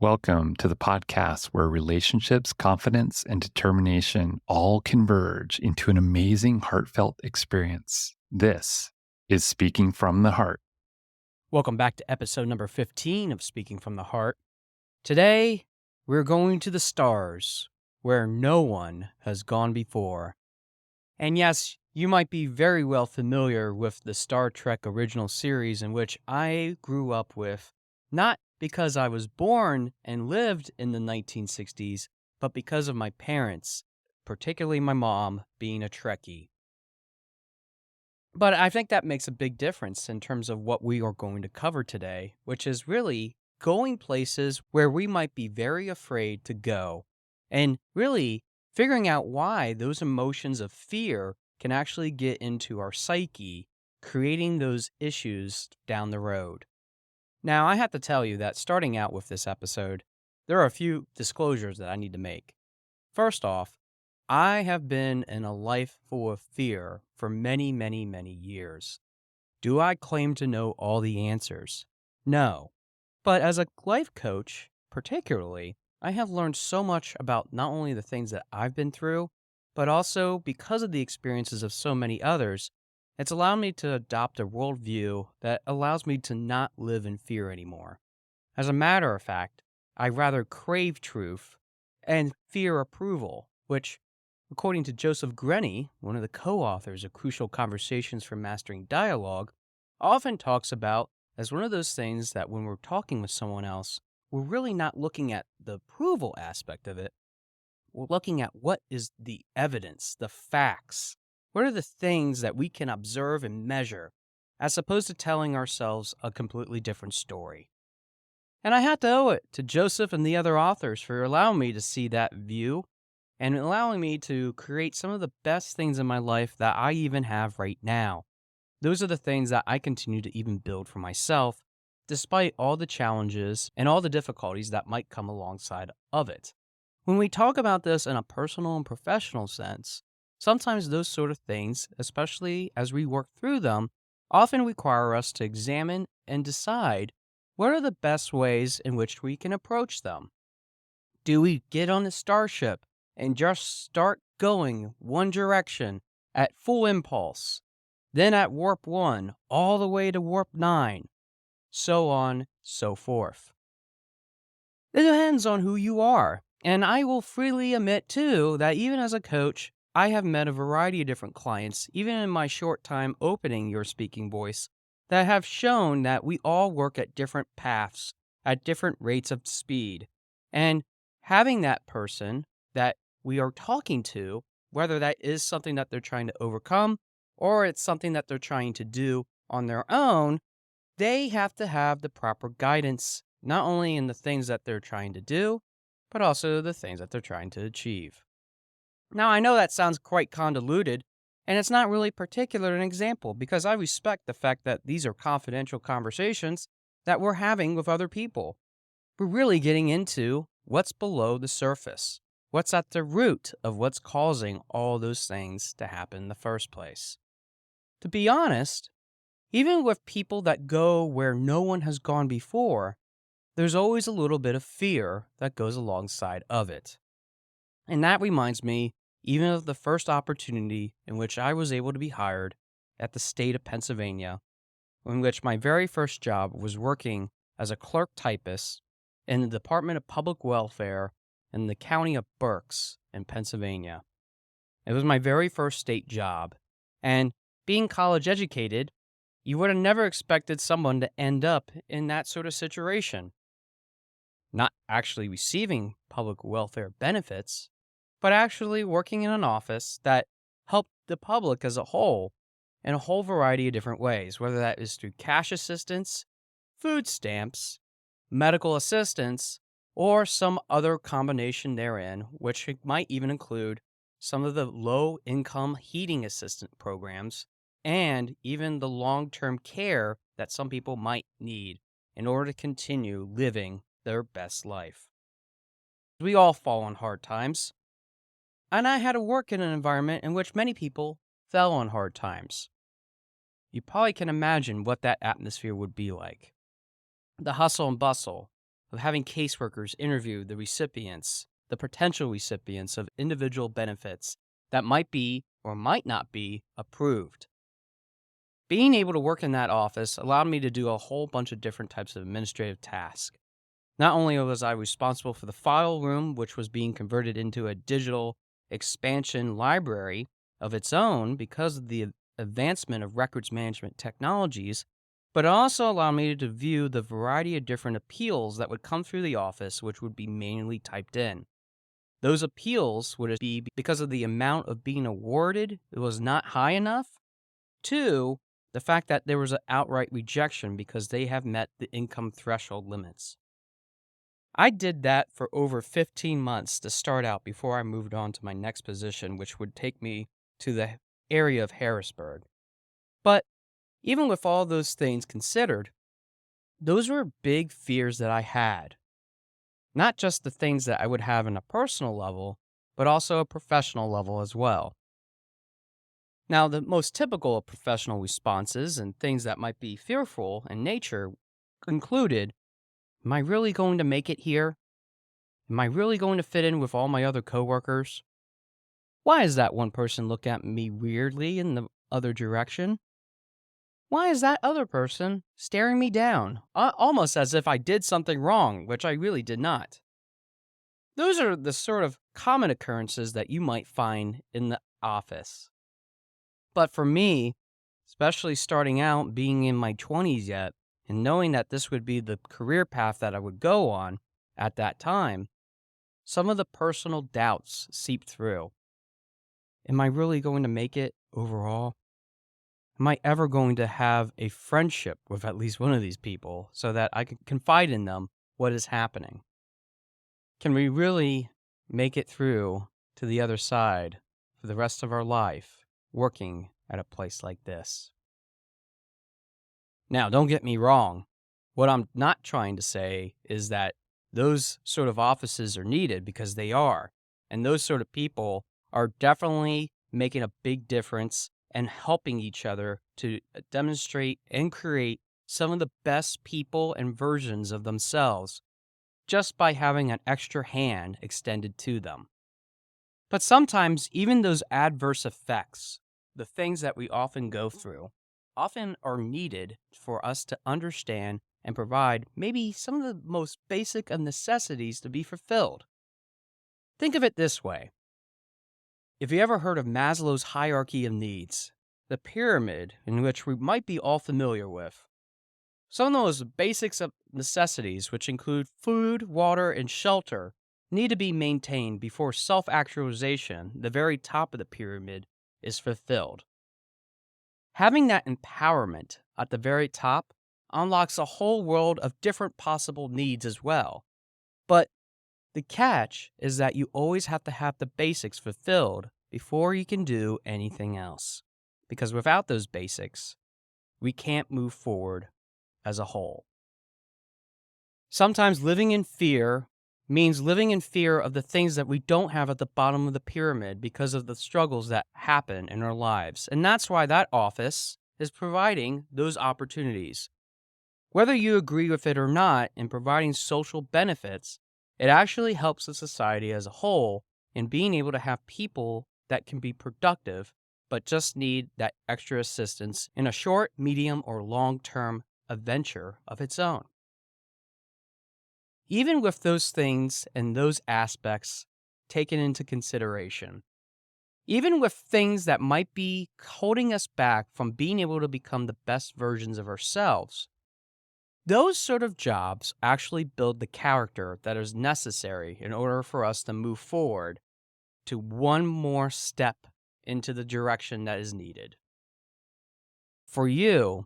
Welcome to the podcast where relationships, confidence, and determination all converge into an amazing, heartfelt experience. This is Speaking from the Heart. Welcome back to episode number 15 of Speaking from the Heart. Today, we're going to the stars, where no one has gone before. And yes, you might be very well familiar with the Star Trek original series in which I grew up with, not because I was born and lived in the 1960s, but because of my parents, particularly my mom being a Trekkie. But I think that makes a big difference in terms of what we are going to cover today, which is really going places where we might be very afraid to go and really figuring out why those emotions of fear can actually get into our psyche, creating those issues down the road. Now, I have to tell you that starting out with this episode, there are a few disclosures that I need to make. First off, I have been in a life full of fear for many, many, many years. Do I claim to know all the answers? No. But as a life coach, particularly, I have learned so much about not only the things that I've been through, but also because of the experiences of so many others, it's allowed me to adopt a worldview that allows me to not live in fear anymore. As a matter of fact, I rather crave truth and fear approval, which, according to Joseph Grenny, one of the co-authors of Crucial Conversations for Mastering Dialogue, often talks about as one of those things that when we're talking with someone else, we're really not looking at the approval aspect of it. We're looking at what is the evidence, the facts. What are the things that we can observe and measure, as opposed to telling ourselves a completely different story. And I had to owe it to Joseph and the other authors for allowing me to see that view and allowing me to create some of the best things in my life that I even have right now. Those are the things that I continue to even build for myself, despite all the challenges and all the difficulties that might come alongside of it. When we talk about this in a personal and professional sense, sometimes those sort of things, especially as we work through them, often require us to examine and decide what are the best ways in which we can approach them. Do we get on the starship and just start going one direction at full impulse, then at warp 1 all the way to warp 9, so on, so forth? It depends on who you are. And I will freely admit, too, that even as a coach, I have met a variety of different clients, even in my short time opening Your Speaking Voice, that have shown that we all work at different paths, at different rates of speed. And having that person that we are talking to, whether that is something that they're trying to overcome or it's something that they're trying to do on their own, they have to have the proper guidance, not only in the things that they're trying to do, but also the things that they're trying to achieve. Now, I know that sounds quite convoluted, and it's not really particular an example because I respect the fact that these are confidential conversations that we're having with other people. We're really getting into what's below the surface, what's at the root of what's causing all those things to happen in the first place. To be honest, even with people that go where no one has gone before, there's always a little bit of fear that goes alongside of it. And that reminds me even of the first opportunity in which I was able to be hired at the state of Pennsylvania, in which my very first job was working as a clerk typist in the Department of Public Welfare in the county of Berks in Pennsylvania. It was my very first state job, and being college educated, you would have never expected someone to end up in that sort of situation. Not actually receiving public welfare benefits, but actually working in an office that helped the public as a whole in a whole variety of different ways, whether that is through cash assistance, food stamps, medical assistance, or some other combination therein, which might even include some of the low-income heating assistance programs and even the long-term care that some people might need in order to continue living their best life. We all fall on hard times, and I had to work in an environment in which many people fell on hard times. You probably can imagine what that atmosphere would be like. The hustle and bustle, of having caseworkers interview the potential recipients of individual benefits that might be or might not be approved. Being able to work in that office allowed me to do a whole bunch of different types of administrative tasks. Not only was I responsible for the file room, which was being converted into a digital expansion library of its own because of the advancement of records management technologies, but it also allowed me to view the variety of different appeals that would come through the office, which would be manually typed in. Those appeals would be because of the amount of being awarded, it was not high enough. Two, the fact that there was an outright rejection because they have met the income threshold limits. I did that for over 15 months to start out before I moved on to my next position, which would take me to the area of Harrisburg. But even with all those things considered, those were big fears that I had. Not just the things that I would have on a personal level, but also a professional level as well. Now, the most typical of professional responses and things that might be fearful in nature included, am I really going to make it here? Am I really going to fit in with all my other coworkers? Why is that one person look at me weirdly in the other direction? Why is that other person staring me down, almost as if I did something wrong, which I really did not? Those are the sort of common occurrences that you might find in the office. But for me, especially starting out, being in my 20s yet, and knowing that this would be the career path that I would go on at that time, some of the personal doubts seeped through. Am I really going to make it overall? Am I ever going to have a friendship with at least one of these people so that I can confide in them what is happening? Can we really make it through to the other side for the rest of our life working at a place like this? Now, don't get me wrong. What I'm not trying to say is that those sort of offices are needed, because they are. And those sort of people are definitely making a big difference and helping each other to demonstrate and create some of the best people and versions of themselves just by having an extra hand extended to them. But sometimes even those adverse effects, the things that we often go through, often are needed for us to understand and provide maybe some of the most basic of necessities to be fulfilled. Think of it this way. If you ever heard of Maslow's hierarchy of needs, the pyramid in which we might be all familiar with, some of those basics of necessities, which include food, water, and shelter, need to be maintained before self-actualization, the very top of the pyramid, is fulfilled. Having that empowerment at the very top unlocks a whole world of different possible needs as well. But the catch is that you always have to have the basics fulfilled before you can do anything else. Because without those basics, we can't move forward as a whole. Sometimes living in fear means living in fear of the things that we don't have at the bottom of the pyramid because of the struggles that happen in our lives. And that's why that office is providing those opportunities. Whether you agree with it or not, in providing social benefits, it actually helps the society as a whole in being able to have people that can be productive but just need that extra assistance in a short, medium, or long-term adventure of its own. Even with those things and those aspects taken into consideration, even with things that might be holding us back from being able to become the best versions of ourselves, those sort of jobs actually build the character that is necessary in order for us to move forward to one more step into the direction that is needed. For you,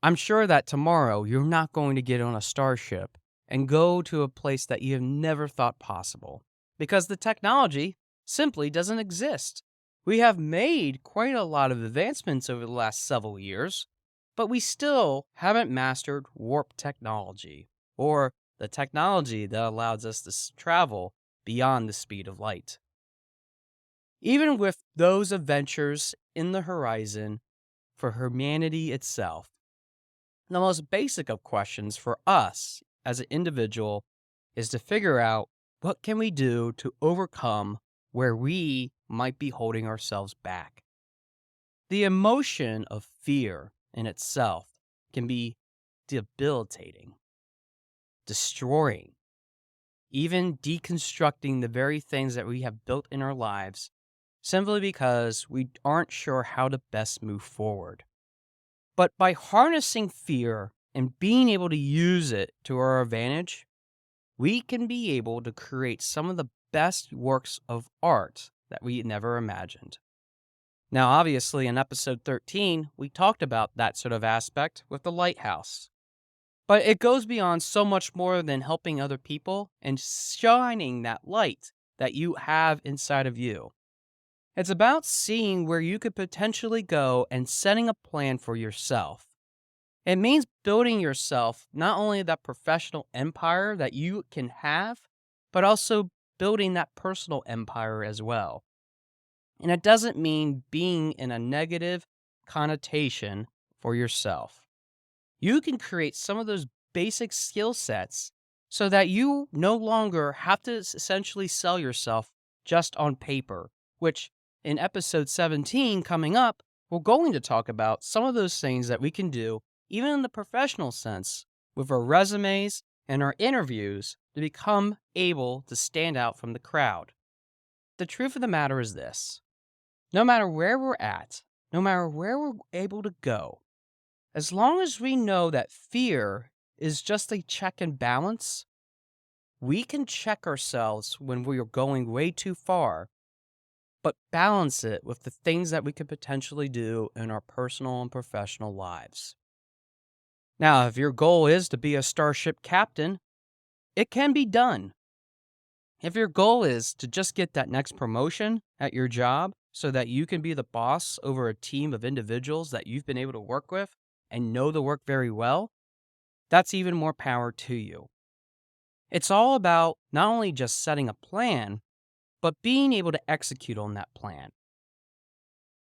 I'm sure that tomorrow you're not going to get on a starship and go to a place that you have never thought possible, because the technology simply doesn't exist. We have made quite a lot of advancements over the last several years, but we still haven't mastered warp technology, or the technology that allows us to travel beyond the speed of light. Even with those adventures in the horizon for humanity itself, the most basic of questions for us as an individual is to figure out what can we do to overcome where we might be holding ourselves back. The emotion of fear in itself can be debilitating, destroying, even deconstructing the very things that we have built in our lives simply because we aren't sure how to best move forward. But by harnessing fear and being able to use it to our advantage, we can be able to create some of the best works of art that we never imagined. Now, obviously, in episode 13, we talked about that sort of aspect with the lighthouse. But it goes beyond so much more than helping other people and shining that light that you have inside of you. It's about seeing where you could potentially go and setting a plan for yourself. It means building yourself not only that professional empire that you can have, but also building that personal empire as well. And it doesn't mean being in a negative connotation for yourself. You can create some of those basic skill sets so that you no longer have to essentially sell yourself just on paper, which in episode 17 coming up, we're going to talk about some of those things that we can do, even in the professional sense, with our resumes and our interviews to become able to stand out from the crowd. The truth of the matter is this: no matter where we're at, no matter where we're able to go, as long as we know that fear is just a check and balance, we can check ourselves when we are going way too far, but balance it with the things that we could potentially do in our personal and professional lives. Now, if your goal is to be a starship captain, it can be done. If your goal is to just get that next promotion at your job so that you can be the boss over a team of individuals that you've been able to work with and know the work very well, that's even more power to you. It's all about not only just setting a plan, but being able to execute on that plan.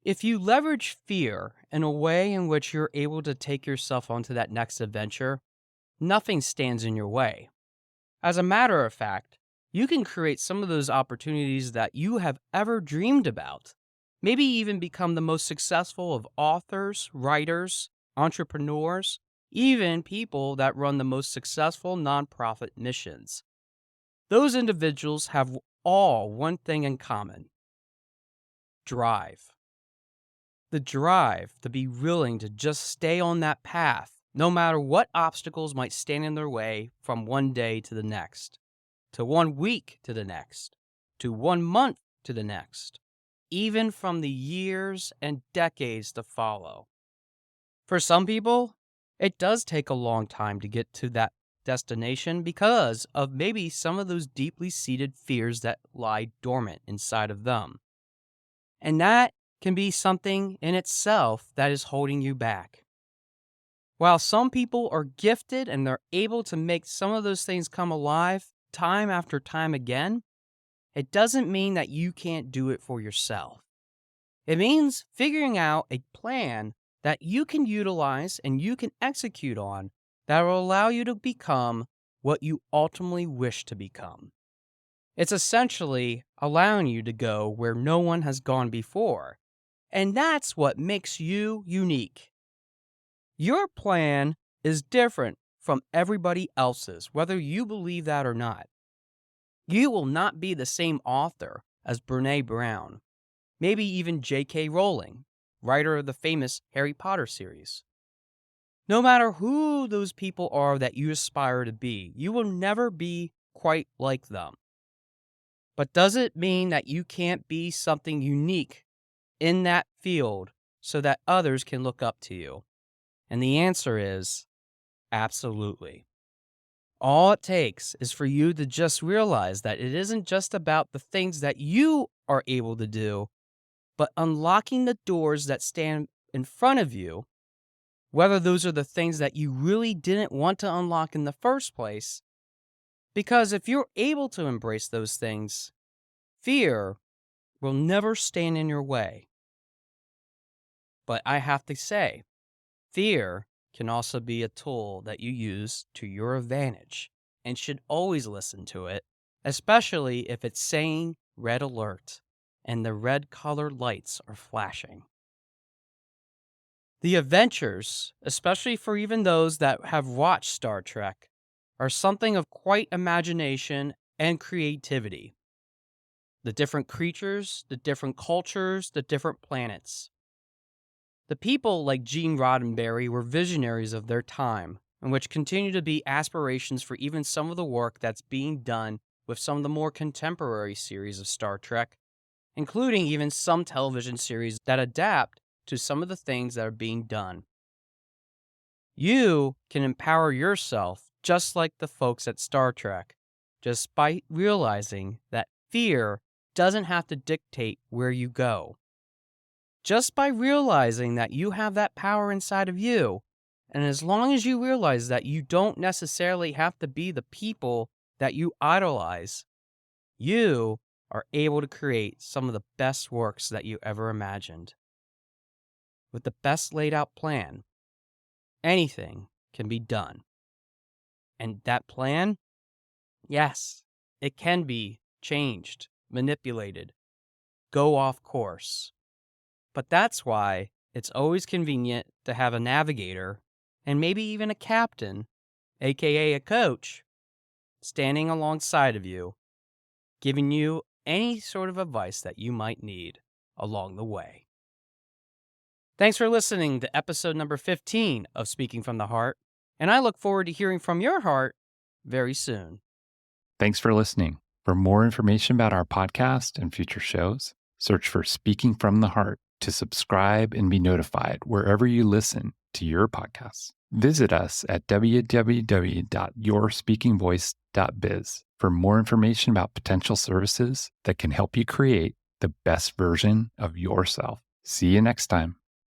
If you leverage fear in a way in which you're able to take yourself onto that next adventure, nothing stands in your way. As a matter of fact, you can create some of those opportunities that you have ever dreamed about. Maybe even become the most successful of authors, writers, entrepreneurs, even people that run the most successful nonprofit missions. Those individuals have all one thing in common: drive. The drive to be willing to just stay on that path, no matter what obstacles might stand in their way from one day to the next, to 1 week to the next, to 1 month to the next, even from the years and decades to follow. For some people, it does take a long time to get to that destination because of maybe some of those deeply seated fears that lie dormant inside of them. And that can be something in itself that is holding you back. While some people are gifted and they're able to make some of those things come alive time after time again, it doesn't mean that you can't do it for yourself. It means figuring out a plan that you can utilize and you can execute on that will allow you to become what you ultimately wish to become. It's essentially allowing you to go where no one has gone before. And that's what makes you unique. Your plan is different from everybody else's, whether you believe that or not. You will not be the same author as Brené Brown, maybe even J.K. Rowling, writer of the famous Harry Potter series. No matter who those people are that you aspire to be, you will never be quite like them. But does it mean that you can't be something unique in that field so that others can look up to you? And the answer is absolutely. All it takes is for you to just realize that it isn't just about the things that you are able to do, but unlocking the doors that stand in front of you, whether those are the things that you really didn't want to unlock in the first place. Because if you're able to embrace those things, fear will never stand in your way. But I have to say, fear can also be a tool that you use to your advantage and should always listen to it, especially if it's saying red alert and the red colored lights are flashing. The adventures, especially for even those that have watched Star Trek, are something of quite imagination and creativity. The different creatures, the different cultures, the different planets. The people like Gene Roddenberry were visionaries of their time, and which continue to be aspirations for even some of the work that's being done with some of the more contemporary series of Star Trek, including even some television series that adapt to some of the things that are being done. You can empower yourself just like the folks at Star Trek, despite realizing that fear doesn't have to dictate where you go. Just by realizing that you have that power inside of you, and as long as you realize that you don't necessarily have to be the people that you idolize, you are able to create some of the best works that you ever imagined. With the best laid out plan, anything can be done. And that plan, yes, it can be changed, manipulated, go off course. But that's why it's always convenient to have a navigator and maybe even a captain, aka a coach, standing alongside of you, giving you any sort of advice that you might need along the way. Thanks for listening to episode number 15 of Speaking from the Heart, and I look forward to hearing from your heart very soon. Thanks for listening. For more information about our podcast and future shows, search for Speaking from the Heart to subscribe and be notified wherever you listen to your podcasts. Visit us at www.yourspeakingvoice.biz for more information about potential services that can help you create the best version of yourself. See you next time.